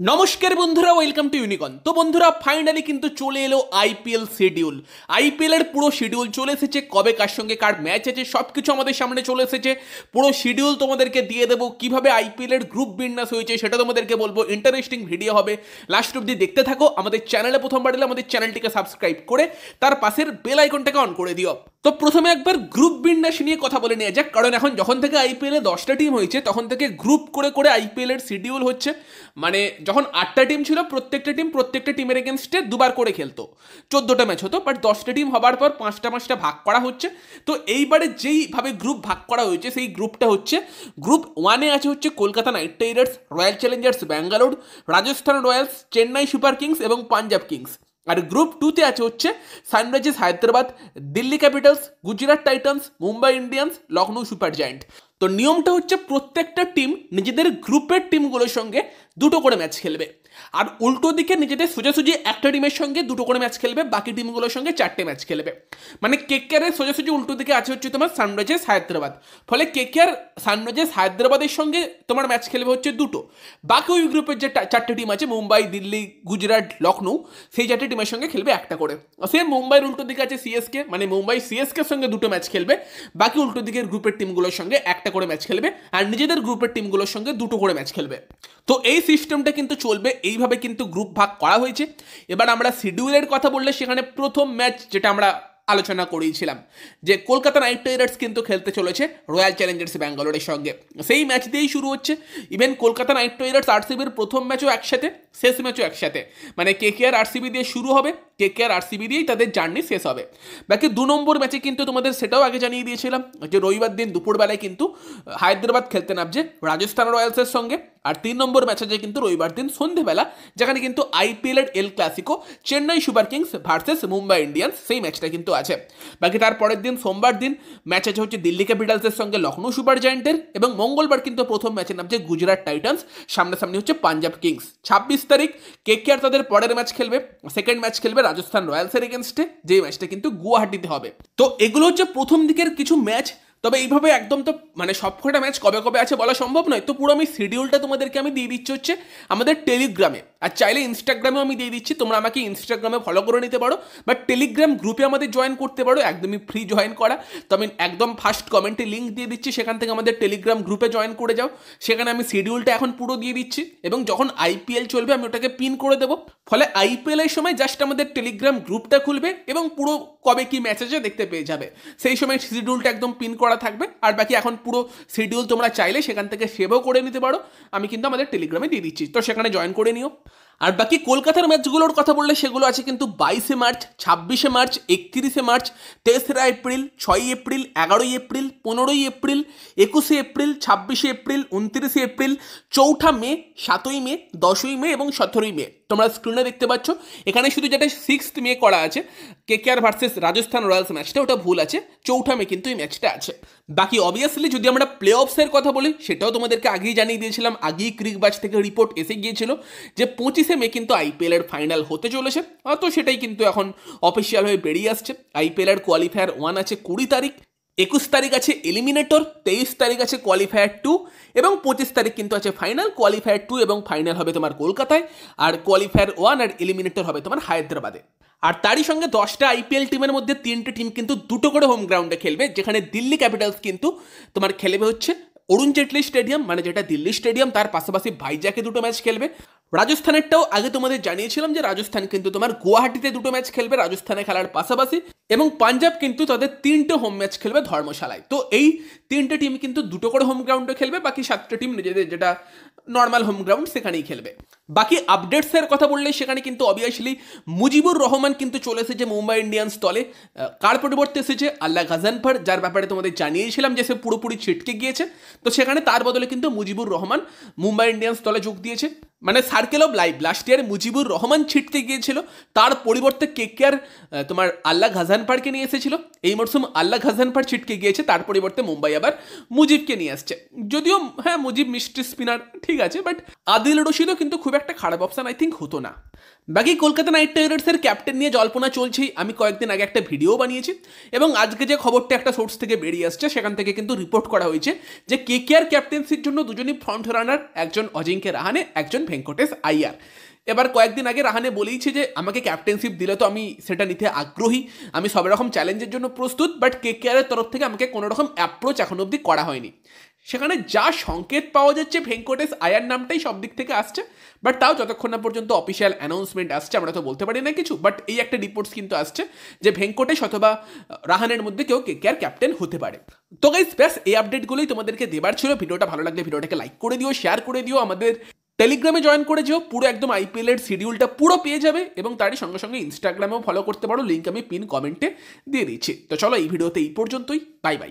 নমস্কার বন্ধুরা, welcome to ইউনিকন। তো বন্ধুরা, ফাইনালি কিন্তু চলে এলো আইপিএল শিডিউল। আইপিএল এর পুরো শিডিউল চলে এসেছে, কবে কার সঙ্গে কার ম্যাচ আছে সব কিছু আমাদের সামনে চলে এসেছে। পুরো শিডিউল তোমাদেরকে দিয়ে দেবো, কিভাবে আইপিএল এর গ্রুপ বিন্যাস হয়েছে সেটা তোমাদেরকে বলবো। ইন্টারেস্টিং ভিডিও হবে, লাস্ট অব্দি দেখতে থাকো। আমাদের চ্যানেলে প্রথমবার এলে আমাদের চ্যানেলটিকে সাবস্ক্রাইব করে তার পাশের বেল আইকনটাকে অন করে দিও। তো প্রথমে একবার গ্রুপ বিন্যাস নিয়ে কথা বলে নেওয়া যাক, কারণ এখন যখন থেকে আইপিএল এ 10টা টিম হয়েছে তখন থেকে গ্রুপ করে করে আইপিএল এর শিডিউল হচ্ছে। মানে যখন 8টা টিম ছিল, প্রত্যেকটা টিমের এগেনস্টে দুবার করে খেলতো, 14টা ম্যাচ হতো। বাট 10টা টিম হবার পর পাঁচটা ভাগ করা হচ্ছে। তো এইবারে যেইভাবে গ্রুপ ভাগ করা হয়েছে সেই গ্রুপটা হচ্ছে, গ্রুপ 1-এ আছে হচ্ছে Kolkata Knight Riders, Royal Challengers Bangalore, Rajasthan Royals, Chennai Super Kings এবং পাঞ্জাব কিংস। আর গ্রুপ 2-তে আছে হচ্ছে Sunrisers Hyderabad, Delhi Capitals, Gujarat Titans, Mumbai Indians, Lucknow Super Giant. তো নিয়মটা হচ্ছে প্রত্যেকটা টিম নিজেদের গ্রুপের টিমগুলোর সঙ্গে দুটো করে ম্যাচ খেলবে, আর উল্টো দিকে নিজেদের সোজাসুজি একটা টিমের সঙ্গে দুটো করে ম্যাচ খেলবে, বাকি টিমগুলোর সঙ্গে 4টে ম্যাচ খেলবে। মানে কেকেআরের সোজাসুজি উল্টো দিকে আছে হচ্ছে তোমার সানরাইজার্স হায়দ্রাবাদ, ফলে কেকেআর সানরাইজার্স হায়দ্রাবাদের সঙ্গে তোমার ম্যাচ খেলবে হচ্ছে দুটো। বাকি ওই গ্রুপের যে 4টে টিম আছে, মুম্বাই, দিল্লি, গুজরাট, লখনৌ, সেই 4টে টিমের সঙ্গে খেলবে একটা করে। সেম মুম্বাইয়ের উল্টো দিকে আছে সিএসকে, মানে মুম্বাই সিএসকের সঙ্গে দুটো ম্যাচ খেলবে, বাকি উল্টো দিকের গ্রুপের টিমগুলোর সঙ্গে একটা করে ম্যাচ খেলবে, আর নিজেদের গ্রুপের টিমগুলোর সঙ্গে দুটো করে ম্যাচ খেলবে। তো এই সিস্টেমটা কিন্তু চলবে, এইভাবে কিন্তু গ্রুপ ভাগ করা হয়েছে। এবার আমরা শিডিউলের কথা বললে সেখানে প্রথম ম্যাচ যেটা আমরা আলোচনা করেছিলাম, যে কলকাতা নাইট রাইডার্স কিন্তু খেলতে চলেছে রয়্যাল চ্যালেঞ্জার্স ব্যাঙ্গালোরের সঙ্গে। সেই ম্যাচ দিয়েই শুরু হচ্ছে। ইভেন কলকাতা নাইট রাইডার্স আরসিবির প্রথম ম্যাচও একসাথে, শেষ ম্যাচও একসাথে। মানে কেকেআর আরসিবি দিয়ে শুরু হবে, কেকেআর আরসিবি দিয়েই তাদের জার্নি শেষ হবে। বাকি 2 নম্বর ম্যাচে কিন্তু তোমাদের সেটাও আগে জানিয়ে দিয়েছিলাম যে রবিবার দিন দুপুরবেলায় কিন্তু হায়দ্রাবাদ খেলতে নামছে রাজস্থান রয়্যালসের সঙ্গে। আর 3 নম্বর ম্যাচ আছে কিন্তু রবিবার দিন সন্ধেবেলা, যেখানে কিন্তু আইপিএল এর El Clasico Chennai Super Kings versus Mumbai Indians, সেই ম্যাচটা কিন্তু আছে। বাকি তার পরের দিন সোমবার দিন ম্যাচ আছে হচ্ছে দিল্লি ক্যাপিটালসের সঙ্গে লখনৌ সুপার জায়ান্টের, এবং মঙ্গলবার কিন্তু প্রথম ম্যাচের নামছে গুজরাট টাইটান্স, সামনাসামনি হচ্ছে পাঞ্জাব কিংস। 26 তারিখ কেকেআর তাদের পরের ম্যাচ খেলবে, সেকেন্ড ম্যাচ খেলবে রাজস্থান রয়্যালসের এগেনস্টে, যে ম্যাচটা কিন্তু গুয়াহাটিতে হবে। তো এগুলো হচ্ছে প্রথম দিকের কিছু ম্যাচ। তবে এইভাবে একদম তো মানে সবকটা ম্যাচ কবে কবে আছে বলা সম্ভব নয়। তো পুরো আমি শিডিউলটা তোমাদেরকে আমি দিয়ে দিচ্ছি হচ্ছে আমাদের টেলিগ্রামে, আর চাইলে ইনস্টাগ্রামেও আমি দিয়ে দিচ্ছি, তোমরা আমাকে ইনস্টাগ্রামে ফলো করে নিতে পারো, বাট টেলিগ্রাম গ্রুপে আমাদের জয়েন করতে পারো, একদমই ফ্রি জয়েন করা। তো আমি একদম ফার্স্ট কমেন্টে লিঙ্ক দিয়ে দিচ্ছি, সেখান থেকে আমাদের টেলিগ্রাম গ্রুপে জয়েন করে যাও। সেখানে আমি শিডিউলটা এখন পুরো দিয়ে দিচ্ছি, এবং যখন আইপিএল চলবে আমি ওটাকে পিন করে দেবো। ফলে আইপিএল এর সময় জাস্ট আমাদের টেলিগ্রাম গ্রুপটা খুলবে এবং পুরো কবে কি ম্যাচ আছে দেখতে পেয়ে যাবে। সেই সময় শিডিউলটা একদম পিন করা থাকবে, আর বাকি এখন পুরো শিডিউল তোমরা চাইলে সেখান থেকে সেভও করে নিতে পারো, আমি কিন্তু আমাদের টেলিগ্রামে দিয়ে দিচ্ছি, তো সেখানে জয়েন করে নিও। আর বাকি কলকাতার ম্যাচগুলোর কথা বললে সেগুলো আছে কিন্তু 22শে মার্চ, 26শে মার্চ, 31শে মার্চ, 3রা এপ্রিল, 6ই এপ্রিল, 11ই এপ্রিল, 15ই এপ্রিল, 21শে এপ্রিল, 26শে এপ্রিল, 29শে এপ্রিল, 4ঠা মে, 7ই মে, 10ই মে এবং 17ই মে। তোমরা স্ক্রিনে দেখতে পাচ্ছ, এখানে শুধু যেটা 6th মে করা আছে কেকেআর ভার্সেস রাজস্থান রয়্যালস ম্যাচটা, ওটা ভুল আছে, 4ঠা মে কিন্তু এই ম্যাচটা আছে। বাকি অবভিয়াসলি যদি আমরা প্লে অফসের কথা বলি, সেটাও তোমাদেরকে আগেই জানিয়ে দিয়েছিলাম, আগেই ক্রিকবাজ থেকে রিপোর্ট এসে গিয়েছিল যে 25শে মে কিন্তু আইপিএল এর ফাইনাল হতে চলেছে। তো সেটাই কিন্তু এখন অফিসিয়াল হয়ে বেরিয়ে আসছে। আইপিএল এর কোয়ালিফায়ার 1 আছে 20 তারিখ, 21 তারিখ আছে এলিমিনেটর, 23 তারিখ আছে কোয়ালিফায়ার 2, এবং 25 তারিখ কিন্তু আছে ফাইনাল। কোয়ালিফায়ার 2 এবং ফাইনাল হবে তোমার কলকাতায়, আর কোয়ালিফায়ার 1 আর এলিমিনেটর হবে তোমার হায়দ্রাবাদে। আর তারই সঙ্গে 10টা আইপিএল টিমের মধ্যে 3টে টিম কিন্তু দুটো করে হোম গ্রাউন্ডে খেলবে, যেখানে দিল্লি ক্যাপিটালস কিন্তু তোমার খেলবে হচ্ছে অরুণ জেটলি স্টেডিয়াম, মানে যেটা দিল্লি স্টেডিয়াম, তার পাশাপাশি ভাইজাকে দুটো ম্যাচ খেলবে। রাজস্থানেরটাও আগে তোমাদের জানিয়েছিলাম যে রাজস্থান কিন্তু তোমার গুয়াহাটিতে দুটো ম্যাচ খেলবে রাজস্থানে খেলার পাশাপাশি, এবং পাঞ্জাব কিন্তু তাদের 3টে হোম ম্যাচ খেলবে ধর্মশালায়। তো এই 3টে টিম কিন্তু দুটো করে হোম গ্রাউন্ডে খেলবে, বাকি 7টে টিম নিজেদের যেটা নর্মাল হোম গ্রাউন্ড সেখানেই খেলবে। বাকি আপডেটসের কথা বললে সেখানে কিন্তু অবভিয়াসলি মুজিবুর রহমান কিন্তু চলে এসেছে মুম্বাই ইন্ডিয়ান্স দলে। কার পরিবর্তে এসেছে? আল্লাহ গাজানফার, যার ব্যাপারে তোমাদের জানিয়েছিলাম যে সে পুরোপুরি ছিটকে গিয়েছে। তো সেখানে তার বদলে কিন্তু মুজিবুর রহমান মুম্বাই ইন্ডিয়ান্স দলে যোগ দিয়েছে। মানে সার্কেল অফ লাইফ, লাস্ট ইয়ারে মুজিবুর রহমান ছিটকে গিয়েছিল, তার পরিবর্তে কেকেআর তোমার আল্লাহ গাজানফারকে নিয়ে এসেছিল। এই মরশুম আল্লাহ গাজানফার ছিটকে গিয়েছে, তার পরিবর্তে মুম্বাই আবার মুজিবকে নিয়ে আসছে। যদিও হ্যাঁ মুজিব মিস্ট্রি স্পিনার ঠিক আছে, বাট আদিল রশিদও কিন্তু খুব একটা খারাপ অপশান আই থিঙ্ক হতো না। বাকি কলকাতা নাইট রাইডার্সের ক্যাপ্টেন নিয়ে জল্পনা চলছেই। আমি কয়েকদিন আগে একটা ভিডিও বানিয়েছি এবং আজকে যে খবরটা একটা সোর্স থেকে বেরিয়ে আসছে সেখান থেকে কিন্তু রিপোর্ট করা হয়েছে যে কেকেআর ক্যাপ্টেন্সির জন্য দুজনই ফ্রন্ট রানার, একজন অজিঙ্ক্য রাহানে, একজন ভেঙ্কটেশ আইয়ার। এবার কয়েকদিন আগে রাহানে বলেইছে যে আমাকে ক্যাপ্টেনশিপ দিলে তো আমি সেটা নিতে আগ্রহী, আমি সব রকম চ্যালেঞ্জের জন্য প্রস্তুত, বাট কেকেআরের তরফ থেকে আমাকে কোনো রকম অ্যাপ্রোচ এখন অবধি করা হয়নি। সেখানে যা সংকেত পাওয়া যাচ্ছে ভেঙ্কটেশ আয়ার নামটাই সব দিক থেকে আসছে, বাট তাও যতক্ষণ না পর্যন্ত অফিসিয়াল অ্যানাউন্সমেন্ট আসছে আমরা তো বলতে পারি না কিছু। বাট এই একটা রিপোর্টস কিন্তু আসছে যে ভেঙ্কটেশ অথবা রাহানের মধ্যে কেউ কেকেআর ক্যাপ্টেন হতে পারে। তো গাইস ব্যাস এই আপডেটগুলোই তোমাদেরকে দেবার ছিল। ভিডিওটা ভালো লাগলে ভিডিওটাকে লাইক করে দিও, শেয়ার করে দিও, আমাদের টেলিগ্রামে জয়েন করে যেও, পুরো একদম আইপিএল এর শিডিউলটা পুরো পেয়ে যাবে এবং তারই সঙ্গে সঙ্গে ইনস্টাগ্রামেও ফলো করতে পারো, লিঙ্ক আমি পিন কমেন্টে দিয়ে দিচ্ছি। তো চলো এই ভিডিওতে এই পর্যন্তই, বাই বাই।